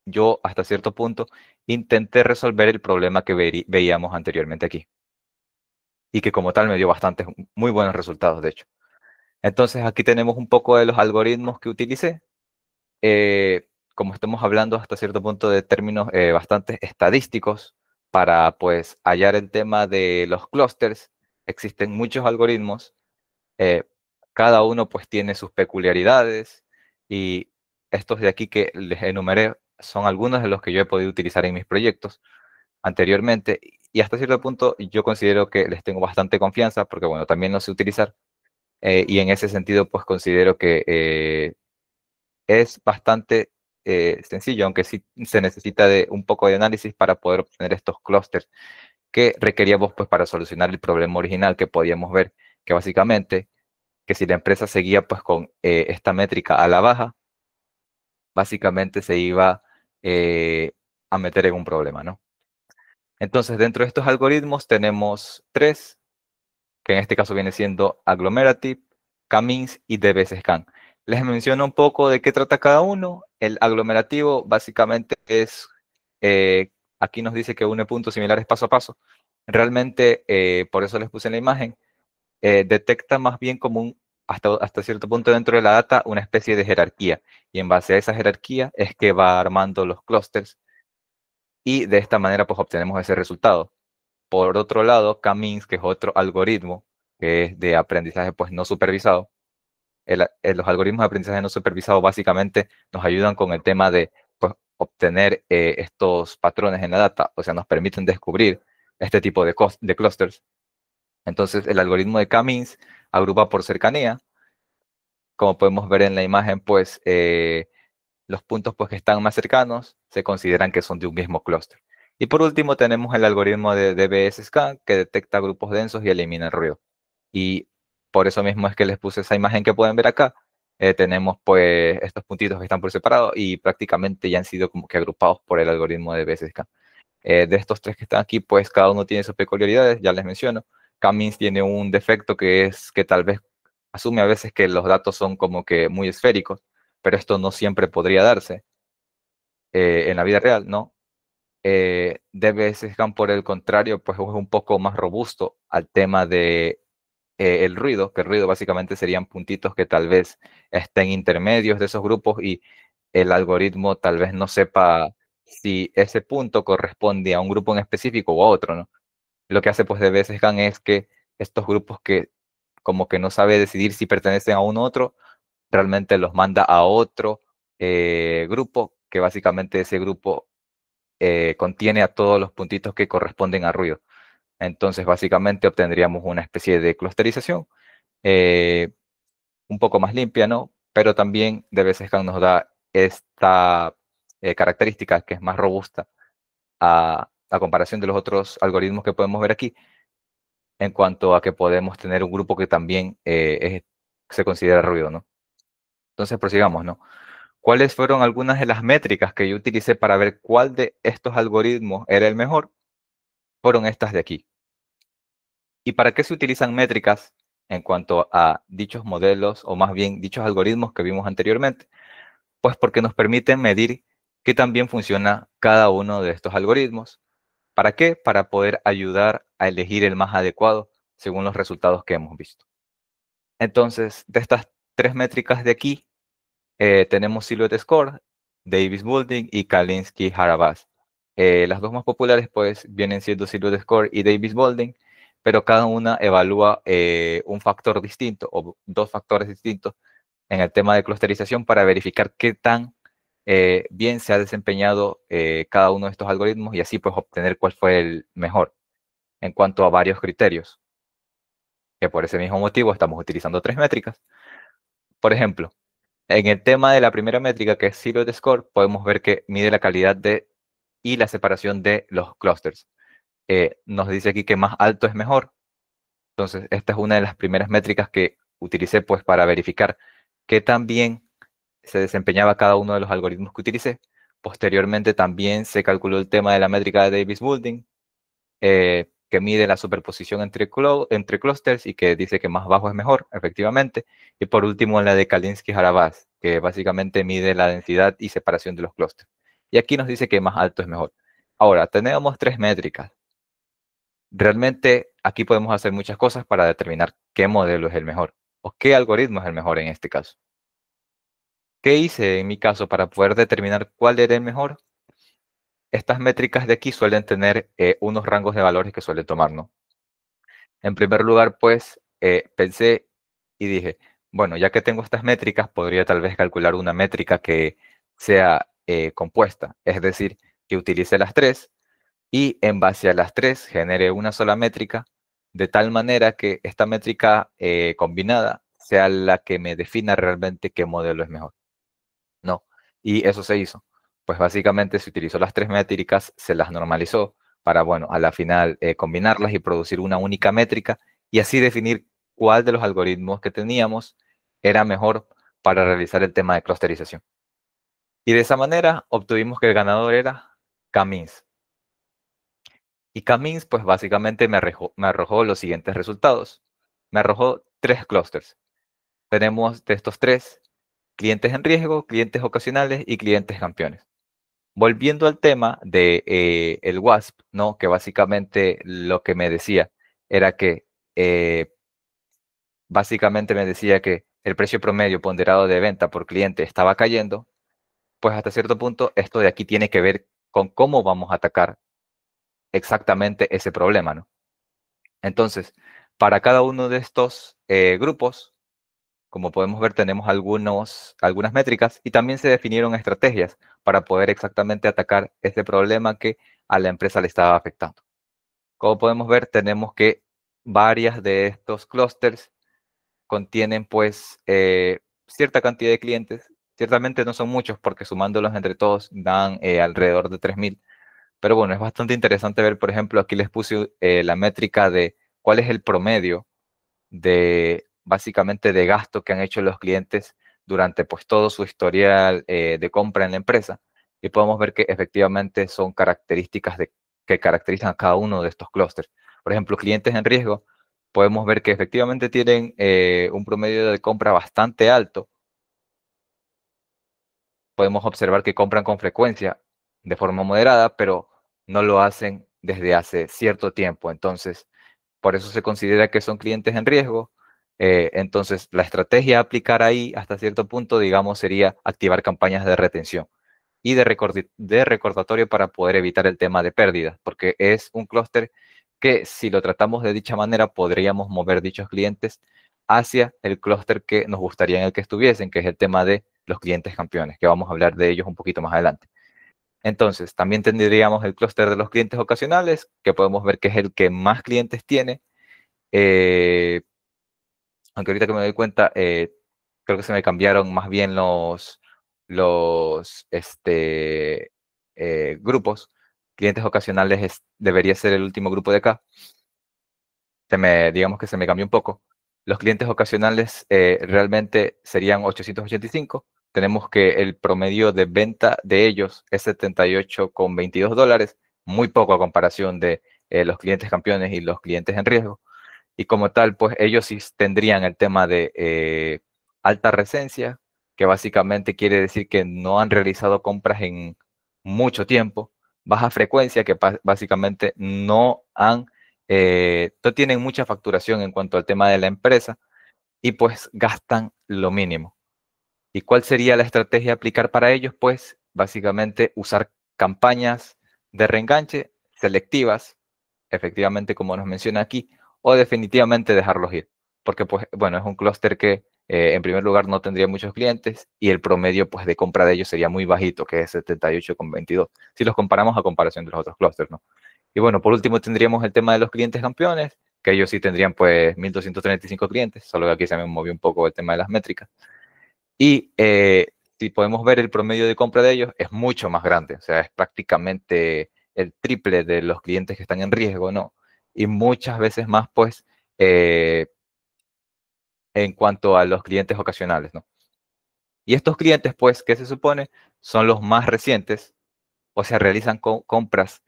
yo hasta cierto punto intenté resolver el problema que veíamos anteriormente aquí, y que como tal me dio bastantes, muy buenos resultados, de hecho. Entonces, aquí tenemos un poco de los algoritmos que utilicé. Como estamos hablando hasta cierto punto de términos bastante estadísticos, para pues hallar el tema de los clústeres, existen muchos algoritmos, eh, cada uno pues tiene sus peculiaridades, y estos de aquí que les enumeré son algunos de los que yo he podido utilizar en mis proyectos anteriormente, y hasta cierto punto yo considero que les tengo bastante confianza porque bueno, también los sé utilizar, y en ese sentido pues considero que es bastante sencillo, aunque sí se necesita de un poco de análisis para poder obtener estos clústeres que requeríamos pues para solucionar el problema original que podíamos ver, que básicamente, que si la empresa seguía pues con esta métrica a la baja, básicamente se iba a meter en un problema, ¿no? Entonces, dentro de estos algoritmos tenemos tres, que en este caso viene siendo Agglomerative, K-means y DBSScan. Les menciono un poco de qué trata cada uno. El aglomerativo básicamente es, aquí nos dice que une puntos similares paso a paso. Realmente, por eso les puse en la imagen, detecta más bien como hasta cierto punto dentro de la data una especie de jerarquía. Y en base a esa jerarquía es que va armando los clústeres, y de esta manera pues obtenemos ese resultado. Por otro lado, K-means, que es otro algoritmo que es de aprendizaje pues no supervisado. Los algoritmos de aprendizaje no supervisado básicamente nos ayudan con el tema de pues, obtener estos patrones en la data, o sea, nos permiten descubrir este tipo de clusters. Entonces, el algoritmo de K-means agrupa por cercanía. Como podemos ver en la imagen, pues los puntos pues, que están más cercanos se consideran que son de un mismo clúster. Y por último tenemos el algoritmo de DBS-Scan, que detecta grupos densos y elimina el ruido. Y por eso mismo es que les puse esa imagen que pueden ver acá. Tenemos pues estos puntitos que están por separado y prácticamente ya han sido como que agrupados por el algoritmo de DBS-Scan. De estos tres que están aquí, pues cada uno tiene sus peculiaridades, ya les menciono. K-means tiene un defecto que es que tal vez asume a veces que los datos son como que muy esféricos, pero esto no siempre podría darse en la vida real, ¿no? DBSSCAN, por el contrario, pues es un poco más robusto al tema de el ruido, que el ruido básicamente serían puntitos que tal vez estén intermedios de esos grupos y el algoritmo tal vez no sepa si ese punto corresponde a un grupo en específico o a otro, ¿no? Lo que hace pues DBSSCAN es que estos grupos que como que no sabe decidir si pertenecen a uno u otro, realmente los manda a otro grupo, que básicamente ese grupo contiene a todos los puntitos que corresponden a ruido. Entonces, básicamente obtendríamos una especie de clusterización eh, un poco más limpia, ¿no? Pero también DBSSCAN nos da esta característica que es más robusta a comparación de los otros algoritmos que podemos ver aquí, en cuanto a que podemos tener un grupo que también se considera ruido, ¿no? Entonces, prosigamos, ¿no? ¿Cuáles fueron algunas de las métricas que yo utilicé para ver cuál de estos algoritmos era el mejor? Fueron estas de aquí. ¿Y para qué se utilizan métricas en cuanto a dichos modelos, o más bien dichos algoritmos que vimos anteriormente? Pues porque nos permiten medir qué tan bien funciona cada uno de estos algoritmos. ¿Para qué? Para poder ayudar a elegir el más adecuado según los resultados que hemos visto. Entonces, de estas tres métricas de aquí, tenemos Silhouette Score, Davis Boulding y Kalinski-Harabas. Las dos más populares pues vienen siendo Silhouette Score y Davis Boulding, pero cada una evalúa un factor distinto o dos factores distintos en el tema de clusterización para verificar qué tan bien se ha desempeñado cada uno de estos algoritmos y así pues obtener cuál fue el mejor en cuanto a varios criterios, que por ese mismo motivo estamos utilizando tres métricas. Por ejemplo, en el tema de la primera métrica, que es Silhouette Score, podemos ver que mide la calidad y la separación de los clusters. Nos dice aquí que más alto es mejor. Entonces, esta es una de las primeras métricas que utilicé pues para verificar qué tan bien se desempeñaba cada uno de los algoritmos que utilicé. Posteriormente también se calculó el tema de la métrica de Davis-Boulding, que mide la superposición entre clusters y que dice que más bajo es mejor, efectivamente. Y por último, la de Kalinski-Harabas, que básicamente mide la densidad y separación de los clusters. Y aquí nos dice que más alto es mejor. Ahora, tenemos tres métricas. Realmente aquí podemos hacer muchas cosas para determinar qué modelo es el mejor o qué algoritmo es el mejor en este caso. ¿Qué hice en mi caso para poder determinar cuál era el mejor? Estas métricas de aquí suelen tener unos rangos de valores que suelen tomar, ¿no? En primer lugar, pues, pensé y dije, bueno, ya que tengo estas métricas, podría tal vez calcular una métrica que sea compuesta, es decir, que utilice las tres y en base a las tres genere una sola métrica, de tal manera que esta métrica combinada sea la que me defina realmente qué modelo es mejor. No, y eso se hizo. Pues básicamente se utilizó las tres métricas, se las normalizó para, bueno, a la final combinarlas y producir una única métrica y así definir cuál de los algoritmos que teníamos era mejor para realizar el tema de clusterización. Y de esa manera obtuvimos que el ganador era K-means. Y K-means, pues básicamente me arrojó los siguientes resultados. Me arrojó tres clústeres. Tenemos de estos tres, clientes en riesgo, clientes ocasionales y clientes campeones. Volviendo al tema de el WASP, ¿no? Que básicamente lo que me decía era que básicamente me decía que el precio promedio ponderado de venta por cliente estaba cayendo, pues hasta cierto punto esto de aquí tiene que ver con cómo vamos a atacar exactamente ese problema, ¿no? Entonces, para cada uno de estos grupos, como podemos ver, tenemos algunas métricas y también se definieron estrategias para poder exactamente atacar este problema que a la empresa le estaba afectando. Como podemos ver, tenemos que varias de estos clústeres contienen pues cierta cantidad de clientes. Ciertamente no son muchos porque sumándolos entre todos dan alrededor de 3.000. Pero bueno, es bastante interesante ver, por ejemplo, aquí les puse la métrica de cuál es el promedio de básicamente de gasto que han hecho los clientes durante pues todo su historial de compra en la empresa y podemos ver que efectivamente son características que caracterizan a cada uno de estos clústeres. Por ejemplo, clientes en riesgo, podemos ver que efectivamente tienen un promedio de compra bastante alto. Podemos observar que compran con frecuencia de forma moderada, pero no lo hacen desde hace cierto tiempo. Entonces, por eso se considera que son clientes en riesgo. Entonces, la estrategia a aplicar ahí hasta cierto punto, digamos, sería activar campañas de retención y de recordatorio para poder evitar el tema de pérdidas, porque es un clúster que si lo tratamos de dicha manera, podríamos mover dichos clientes hacia el clúster que nos gustaría en el que estuviesen, que es el tema de los clientes campeones, que vamos a hablar de ellos un poquito más adelante. Entonces, también tendríamos el clúster de los clientes ocasionales, que podemos ver que es el que más clientes tiene, aunque ahorita que me doy cuenta, creo que se me cambiaron más bien los grupos. Clientes ocasionales debería ser el último grupo de acá. Digamos que se me cambió un poco. Los clientes ocasionales realmente serían 885. Tenemos que el promedio de venta de ellos es $78,22, muy poco a comparación de los clientes campeones y los clientes en riesgo. Y como tal, pues ellos sí tendrían el tema de alta resencia, que básicamente quiere decir que no han realizado compras en mucho tiempo, baja frecuencia, que básicamente no tienen mucha facturación en cuanto al tema de la empresa y pues gastan lo mínimo. ¿Y cuál sería la estrategia a aplicar para ellos? Pues básicamente usar campañas de reenganche selectivas, efectivamente como nos menciona aquí, o definitivamente dejarlos ir. Porque pues bueno, es un clúster que en primer lugar no tendría muchos clientes y el promedio pues de compra de ellos sería muy bajito, que es 78,22, si los comparamos a comparación de los otros clústeres, ¿no? Y bueno, por último tendríamos el tema de los clientes campeones, que ellos sí tendrían pues 1.235 clientes, solo que aquí se me movió un poco el tema de las métricas. Y si podemos ver el promedio de compra de ellos, es mucho más grande, o sea, es prácticamente el triple de los clientes que están en riesgo, ¿no? Y muchas veces más, pues, en cuanto a los clientes ocasionales, ¿no? Y estos clientes, pues, ¿qué se supone? Son los más recientes, o sea, realizan compras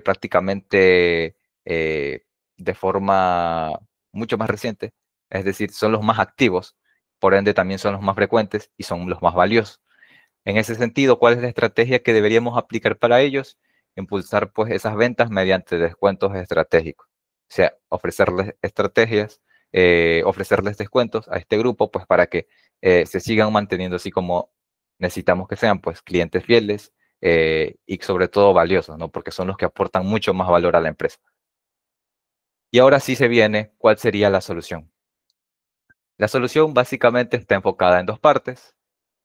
prácticamente de forma mucho más reciente, es decir, son los más activos, por ende también son los más frecuentes y son los más valiosos. En ese sentido, ¿cuál es la estrategia que deberíamos aplicar para ellos? Impulsar pues esas ventas mediante descuentos estratégicos. O sea, ofrecerles estrategias, ofrecerles descuentos a este grupo pues para que se sigan manteniendo así como necesitamos que sean pues clientes fieles y sobre todo valiosos, ¿no? Porque son los que aportan mucho más valor a la empresa. Y ahora sí se viene, ¿cuál sería la solución? La solución básicamente está enfocada en dos partes.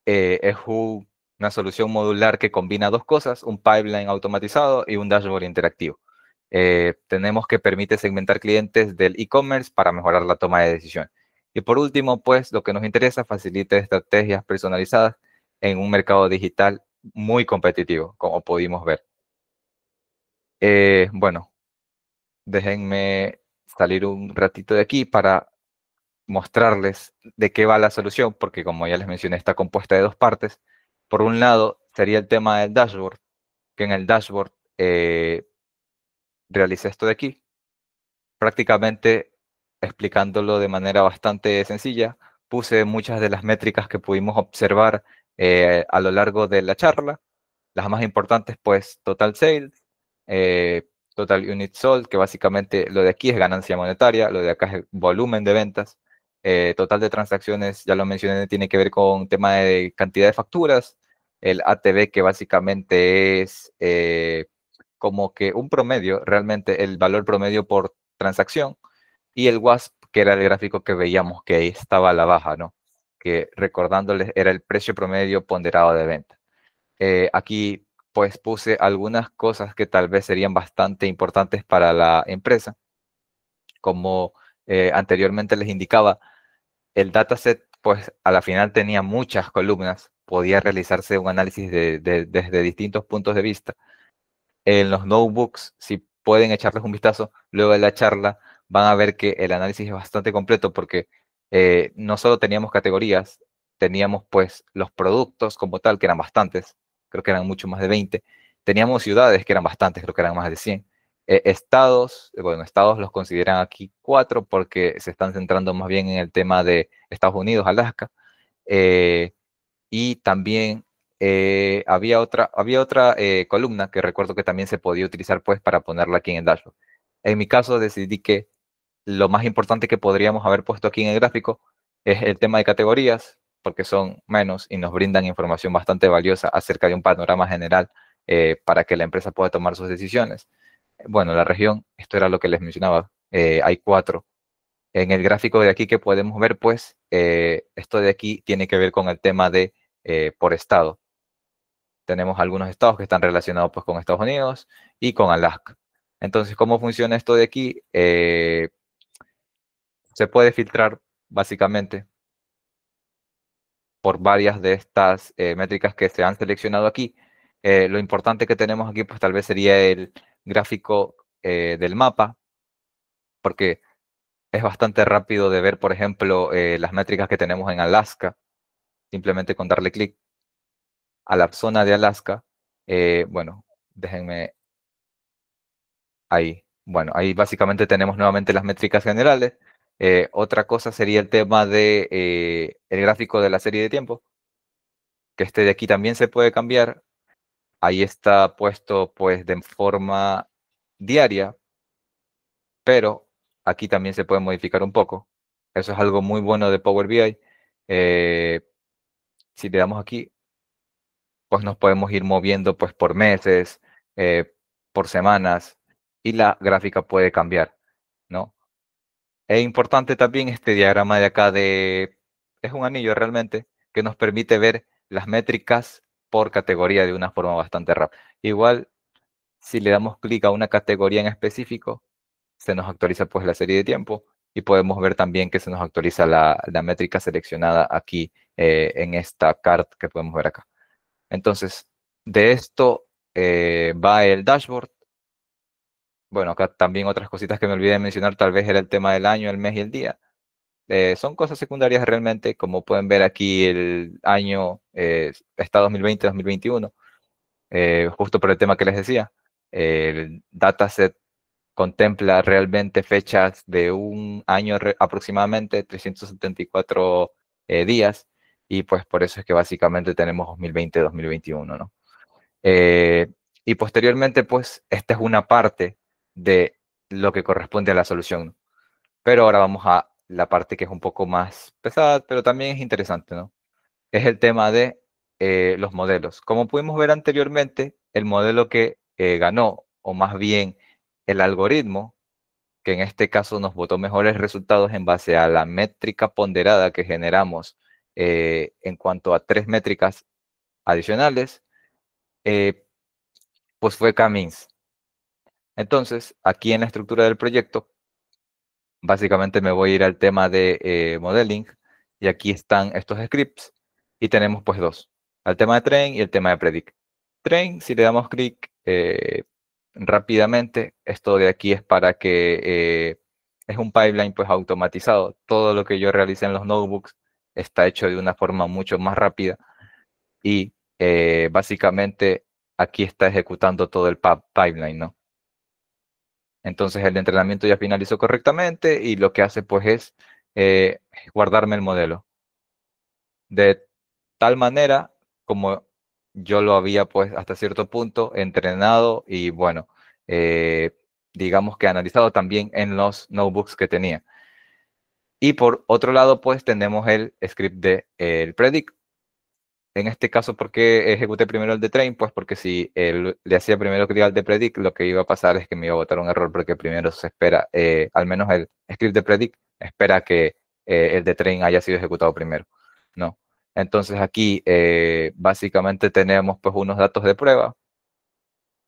Es una solución modular que combina dos cosas, un pipeline automatizado y un dashboard interactivo. Tenemos que permite segmentar clientes del e-commerce para mejorar la toma de decisión. Y por último, pues lo que nos interesa, facilita estrategias personalizadas en un mercado digital muy competitivo, como pudimos ver. Bueno, déjenme salir un ratito de aquí para mostrarles de qué va la solución, porque como ya les mencioné, está compuesta de dos partes. Por un lado, sería el tema del dashboard, que en el dashboard realicé esto de aquí, prácticamente explicándolo de manera bastante sencilla. Puse muchas de las métricas que pudimos observar a lo largo de la charla. Las más importantes, pues, total sales, total unit sold, que básicamente lo de aquí es ganancia monetaria, lo de acá es volumen de ventas. Total de transacciones, ya lo mencioné, tiene que ver con tema de cantidad de facturas. El ATV, que básicamente es como que un promedio, realmente el valor promedio por transacción. Y el WASP, que era el gráfico que veíamos que ahí estaba a la baja, ¿no? Que recordándoles era el precio promedio ponderado de venta. Aquí pues puse algunas cosas que tal vez serían bastante importantes para la empresa. Como anteriormente les indicaba, el dataset pues a la final tenía muchas columnas, podía realizarse un análisis desde distintos puntos de vista. En los notebooks, si pueden echarles un vistazo luego de la charla, van a ver que el análisis es bastante completo porque no solo teníamos categorías, teníamos pues los productos como tal, que eran bastantes, creo que eran mucho más de 20. Teníamos ciudades que eran bastantes, creo que eran más de 100. estados, bueno, estados los consideran aquí 4 porque se están centrando más bien en el tema de Estados Unidos, Alaska. Y también había otra columna que recuerdo que también se podía utilizar pues para ponerla aquí en el dashboard. En mi caso decidí que lo más importante que podríamos haber puesto aquí en el gráfico es el tema de categorías, porque son menos y nos brindan información bastante valiosa acerca de un panorama general para que la empresa pueda tomar sus decisiones. Bueno, la región, esto era lo que les mencionaba, hay 4. En el gráfico de aquí que podemos ver, pues, esto de aquí tiene que ver con el tema de por estado. Tenemos algunos estados que están relacionados pues con Estados Unidos y con Alaska. Entonces, ¿cómo funciona esto de aquí? Se puede filtrar básicamente por varias de estas métricas que se han seleccionado aquí. Lo importante que tenemos aquí, pues tal vez sería el gráfico del mapa, porque es bastante rápido de ver, por ejemplo, las métricas que tenemos en Alaska, simplemente con darle clic a la zona de Alaska. Bueno, déjenme ahí. Bueno, ahí básicamente tenemos nuevamente las métricas generales. Otra cosa sería el tema de el gráfico de la serie de tiempo, que este de aquí también se puede cambiar. Ahí está puesto pues de forma diaria, pero aquí también se puede modificar un poco. Eso es algo muy bueno de Power BI. Si le damos aquí, pues nos podemos ir moviendo pues por meses, por semanas, y la gráfica puede cambiar, ¿no? Es importante también este diagrama de acá es un anillo realmente, que nos permite ver las métricas por categoría de una forma bastante rápida. Igual, si le damos clic a una categoría en específico, se nos actualiza pues la serie de tiempo y podemos ver también que se nos actualiza la métrica seleccionada aquí en esta card que podemos ver acá. Entonces, de esto va el dashboard. Bueno, acá también otras cositas que me olvidé de mencionar, tal vez era el tema del año, el mes y el día. Son cosas secundarias realmente, como pueden ver aquí el año está 2020-2021, justo por el tema que les decía. El dataset contempla realmente fechas de un año aproximadamente, 374 días, y pues por eso es que básicamente tenemos 2020-2021, ¿no? Eh, y posteriormente, pues, esta es una parte de lo que corresponde a la solución, ¿no? Pero ahora vamos a la parte que es un poco más pesada, pero también es interesante, ¿no? Es el tema de los modelos. Como pudimos ver anteriormente, el modelo que ganó, o más bien el algoritmo, que en este caso nos botó mejores resultados en base a la métrica ponderada que generamos en cuanto a 3 métricas adicionales, eh, pues fue K-means. Entonces, aquí en la estructura del proyecto, básicamente me voy a ir al tema de modeling, y aquí están estos scripts, y tenemos pues 2, el tema de train y el tema de predict. Train, si le damos clic rápidamente, esto de aquí es para que es un pipeline pues automatizado. Todo lo que yo realicé en los notebooks está hecho de una forma mucho más rápida, y básicamente aquí está ejecutando todo el pipeline, ¿no? Entonces el entrenamiento ya finalizó correctamente y lo que hace pues es guardarme el modelo de tal manera como yo lo había pues hasta cierto punto entrenado y bueno, eh, digamos que analizado también en los notebooks que tenía. Y por otro lado pues tenemos el script de el predict. En este caso, ¿por qué ejecuté primero el de train? Pues porque si le hacía primero clic al de predict, lo que iba a pasar es que me iba a botar un error, porque primero se espera, al menos el script de predict, espera que el de train haya sido ejecutado primero, ¿no? Entonces aquí básicamente tenemos pues unos datos de prueba.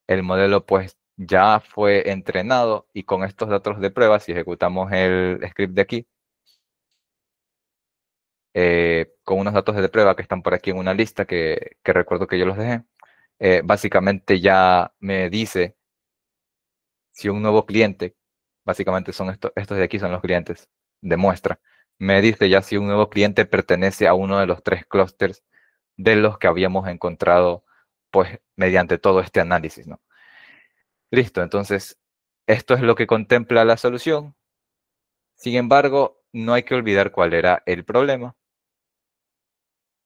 El modelo pues ya fue entrenado, y con estos datos de prueba, si ejecutamos el script de aquí, con unos datos de prueba que están por aquí en una lista que recuerdo que yo los dejé, básicamente ya me dice si un nuevo cliente, básicamente son estos de aquí son los clientes de muestra, me dice ya si un nuevo cliente pertenece a uno de los 3 clústeres de los que habíamos encontrado pues mediante todo este análisis, ¿no? Listo, entonces Esto es lo que contempla la solución. Sin embargo, no hay que olvidar cuál era el problema.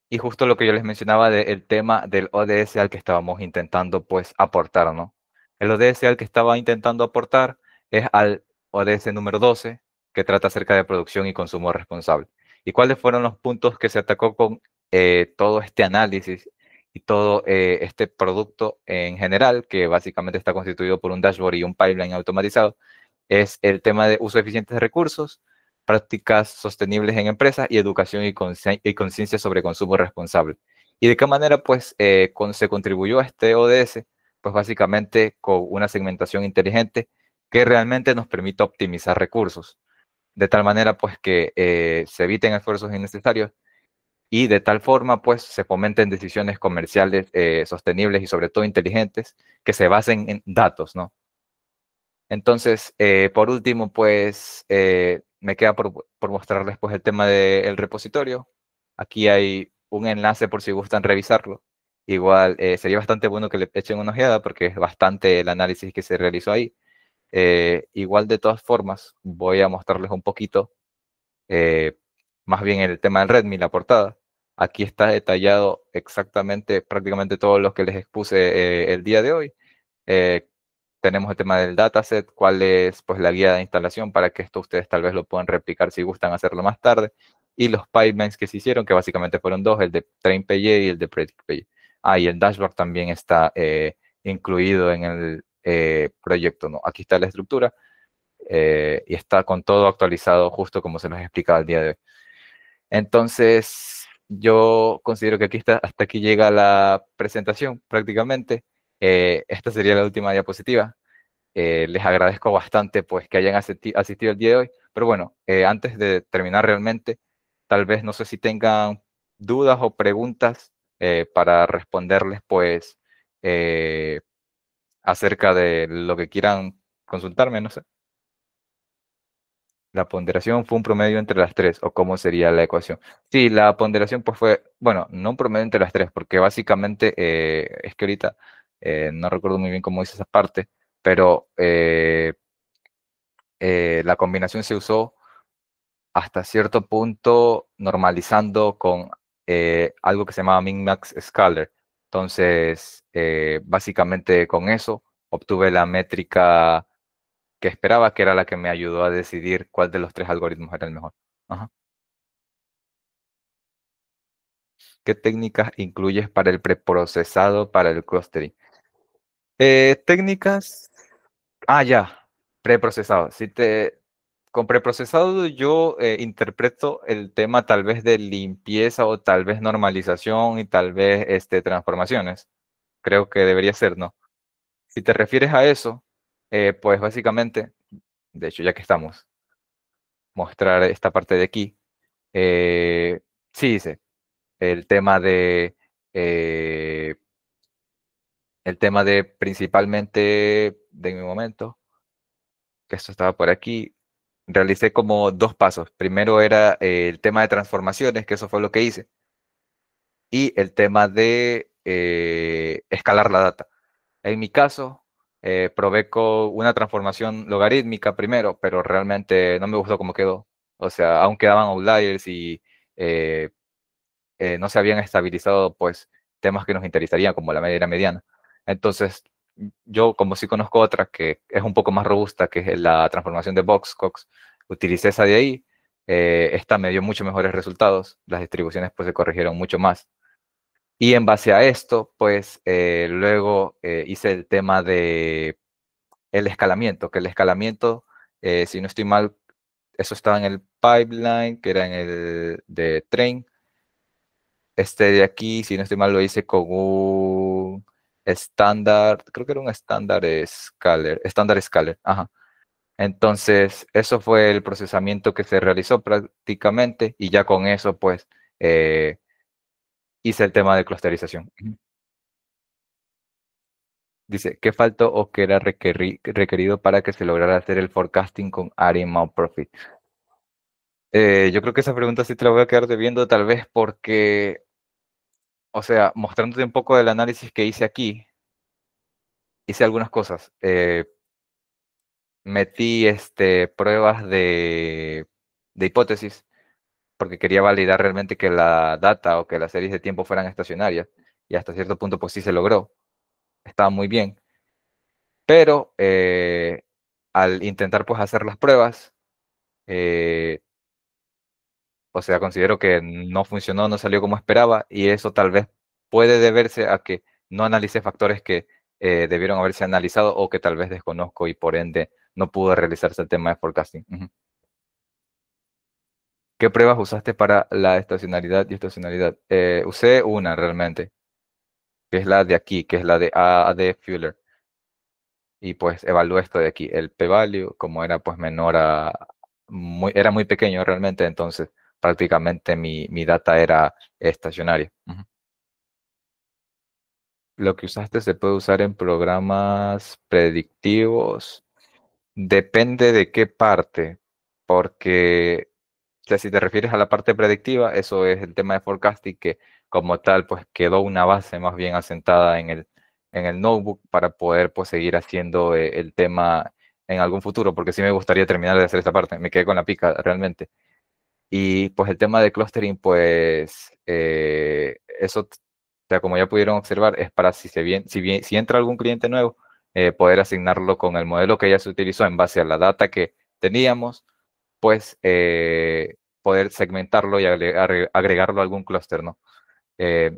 Y justo lo que yo les mencionaba del tema del ODS al que estábamos intentando pues aportar, ¿no? El ODS al que estaba intentando aportar es al ODS número 12, que trata acerca de producción y consumo responsable. ¿Y cuáles fueron los puntos que se atacó con todo este análisis y todo este producto en general, que básicamente está constituido por un dashboard y un pipeline automatizado? Es el tema de uso eficiente de recursos, prácticas sostenibles en empresas y educación y conciencia sobre consumo responsable. ¿Y de qué manera pues se contribuyó a este ODS? Pues básicamente con una segmentación inteligente que realmente nos permite optimizar recursos, de tal manera pues que se eviten esfuerzos innecesarios y de tal forma pues se fomenten decisiones comerciales sostenibles y sobre todo inteligentes que se basen en datos, ¿no? Entonces, por último, pues me queda por mostrarles pues el tema del repositorio. Aquí hay un enlace por si gustan revisarlo. Igual sería bastante bueno que le echen una ojeada porque es bastante el análisis que se realizó ahí. Igual de todas formas, voy a mostrarles un poquito, eh, más bien el tema del Redmi, la portada. Aquí está detallado exactamente prácticamente todo lo que les expuse el día de hoy. Eh, Tenemos el tema del dataset, cuál es pues la guía de instalación para que esto ustedes tal vez lo puedan replicar si gustan hacerlo más tarde. Y los pipelines que se hicieron, que básicamente fueron dos, el de TrainPy y el de PredictPy. Ah, y el dashboard también está incluido en el proyecto, ¿no? Aquí está la estructura y está con todo actualizado justo como se nos explicaba el día de hoy. Entonces, yo considero que aquí está, hasta aquí llega la presentación prácticamente. Esta sería la última diapositiva. Les agradezco bastante pues que hayan asistido el día de hoy. Pero bueno, antes de terminar realmente, tal vez no sé si tengan dudas o preguntas para responderles pues eh, acerca de lo que quieran consultarme, no sé. La ponderación fue un promedio entre las tres, o cómo sería la ecuación. Sí, la ponderación pues fue, bueno, no un promedio entre las tres, porque básicamente es que ahorita no recuerdo muy bien cómo hice esa parte, pero la combinación se usó hasta cierto punto normalizando con algo que se llamaba min-max scaler. Entonces, básicamente con eso obtuve la métrica que esperaba, que era la que me ayudó a decidir cuál de los tres algoritmos era el mejor. Ajá. ¿Qué técnicas incluyes para el preprocesado, para el clustering? Técnicas. Ah, ya. Preprocesado. Con preprocesado yo interpreto el tema tal vez de limpieza o tal vez normalización y tal vez transformaciones. Creo que debería ser, ¿no? Si te refieres a eso, pues básicamente, de hecho, ya que estamos, mostrar esta parte de aquí. Eh, sí, dice el tema de eh, principalmente de mi momento, que esto estaba por aquí, realicé como dos pasos. Primero era el tema de transformaciones, que eso fue lo que hice, y el tema de escalar la data. En mi caso, probé con una transformación logarítmica primero, pero realmente no me gustó cómo quedó. O sea, aún quedaban outliers y eh, no se habían estabilizado pues temas que nos interesarían como la media y la mediana. Entonces, yo como sí conozco otra que es un poco más robusta, que es la transformación de Box-Cox, utilicé esa de ahí. Esta me dio mucho mejores resultados, las distribuciones pues se corrigieron mucho más. Y en base a esto, pues luego hice el tema de el escalamiento, que el escalamiento, si no estoy mal, eso estaba en el pipeline, que era en el de train. Este de aquí, si no estoy mal, lo hice con un estándar, creo que era un estándar scaler, ajá. Entonces, eso fue el procesamiento que se realizó prácticamente y ya con eso, pues, eh, hice el tema de clusterización. Ujú. Dice, ¿qué faltó o qué era requerido para que se lograra hacer el forecasting con ARIMA Profit? Yo creo que esa pregunta sí te la voy a quedar debiendo, tal vez porque, o sea, mostrándote un poco del análisis que hice aquí, hice algunas cosas. metí pruebas de hipótesis porque quería validar realmente que la data o que las series de tiempo fueran estacionarias. Y hasta cierto punto, pues sí se logró. Estaba muy bien. Pero al intentar pues hacer las pruebas, eh, o sea, considero que no funcionó, no salió como esperaba y eso tal vez puede deberse a que no analicé factores que debieron haberse analizado o que tal vez desconozco y por ende no pudo realizarse el tema de forecasting. Ujú. ¿Qué pruebas usaste para la estacionalidad y estacionalidad? Usé una realmente, que es la de aquí, que es la de AD Fuller. Y pues evalué esto de aquí, el p-value, como era pues menor era muy pequeño realmente, entonces prácticamente mi data era estacionaria. Ujú. Lo que usaste se puede usar en programas predictivos. Depende de qué parte, porque o sea, si te refieres a la parte predictiva, eso es el tema de forecasting que como tal pues quedó una base más bien asentada en el notebook para poder pues seguir haciendo el tema en algún futuro, porque sí me gustaría terminar de hacer esta parte, me quedé con la pica realmente. Y pues el tema de clustering, pues eso, o sea, como ya pudieron observar, es para si entra algún cliente nuevo, poder asignarlo con el modelo que ya se utilizó en base a la data que teníamos, pues poder segmentarlo y agregarlo a algún clúster, ¿no? Eh,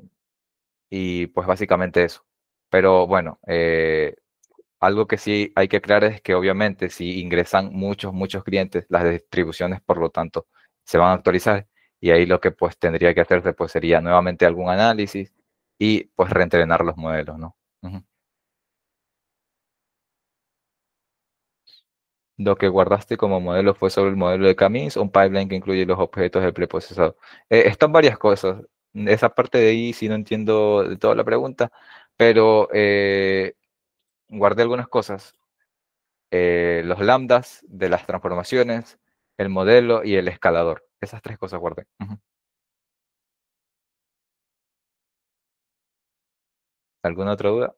y pues básicamente eso. Pero bueno, algo que sí hay que aclarar es que obviamente si ingresan muchos clientes, las distribuciones por lo tanto se van a actualizar y ahí lo que pues tendría que hacerse pues sería nuevamente algún análisis y pues reentrenar los modelos, ¿no? Ujú. Lo que guardaste como modelo fue sobre el modelo de Camis, un pipeline que incluye los objetos del preprocesado. Están varias cosas. Esa parte de ahí sí no entiendo de toda la pregunta, pero guardé algunas cosas. Los lambdas de las transformaciones, el modelo y el escalador. Esas tres cosas guardé. Ujú. ¿Alguna otra duda?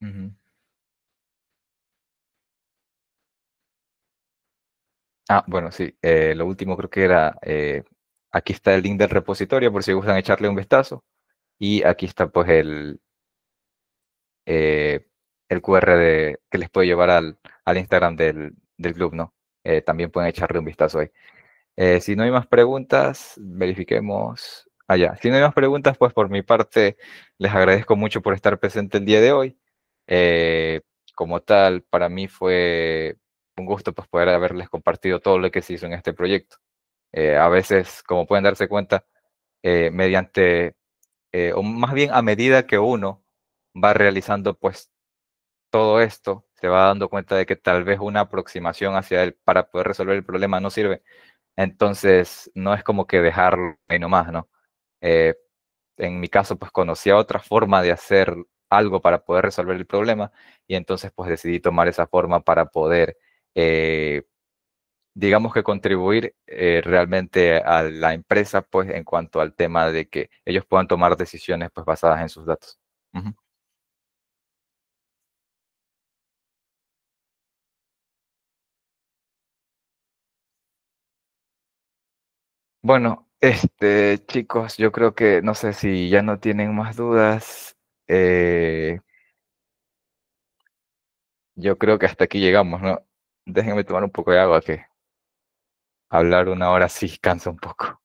Ujú. Ah, bueno, sí. Lo último creo que era, aquí está el link del repositorio por si gustan echarle un vistazo. Y aquí está pues eh, el QR que les puede llevar al Instagram del club, ¿no? También pueden echarle un vistazo ahí. Si no hay más preguntas, verifiquemos allá. Si no hay más preguntas, pues por mi parte les agradezco mucho por estar presente el día de hoy. Eh, Como tal, para mí fue un gusto pues poder haberles compartido todo lo que se hizo en este proyecto. A veces, como pueden darse cuenta, mediante, o más bien a medida que uno va realizando pues todo esto, se va dando cuenta de que tal vez una aproximación hacia él para poder resolver el problema no sirve. Entonces, no es como que dejarlo ahí nomás, ¿no? Eh, en mi caso, pues conocía otra forma de hacer algo para poder resolver el problema y entonces pues decidí tomar esa forma para poder, digamos que contribuir realmente a la empresa, pues en cuanto al tema de que ellos puedan tomar decisiones pues basadas en sus datos. Ujú. Bueno, chicos, yo creo que no sé si ya no tienen más dudas. Yo creo que hasta aquí llegamos, ¿no? Déjenme tomar un poco de agua, que hablar una hora sí cansa un poco.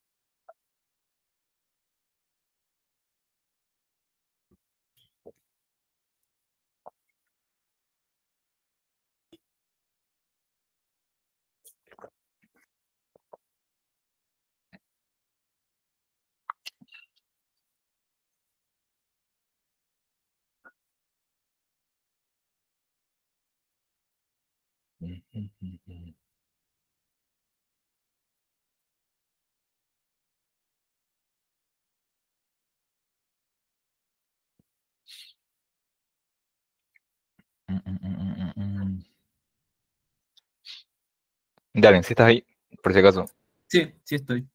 Dale, si estás ahí, por si acaso. Sí, sí estoy.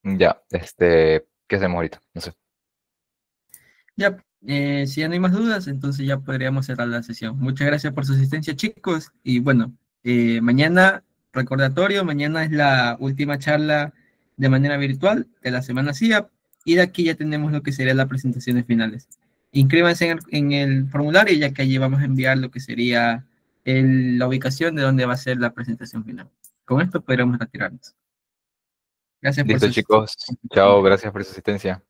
Ya, ¿qué hacemos ahorita? No sé. Ya, si ya no hay más dudas, entonces ya podríamos cerrar la sesión. Muchas gracias por su asistencia, chicos. Y bueno, mañana, recordatorio, mañana es la última charla de manera virtual de la semana CIAP y de aquí ya tenemos lo que sería las presentaciones finales. Inscríbanse en el formulario ya que allí vamos a enviar lo que sería la ubicación de donde va a ser la presentación final. Con esto podríamos retirarnos. Gracias por su Listo, asistencia. chicos. Chao, gracias por su asistencia.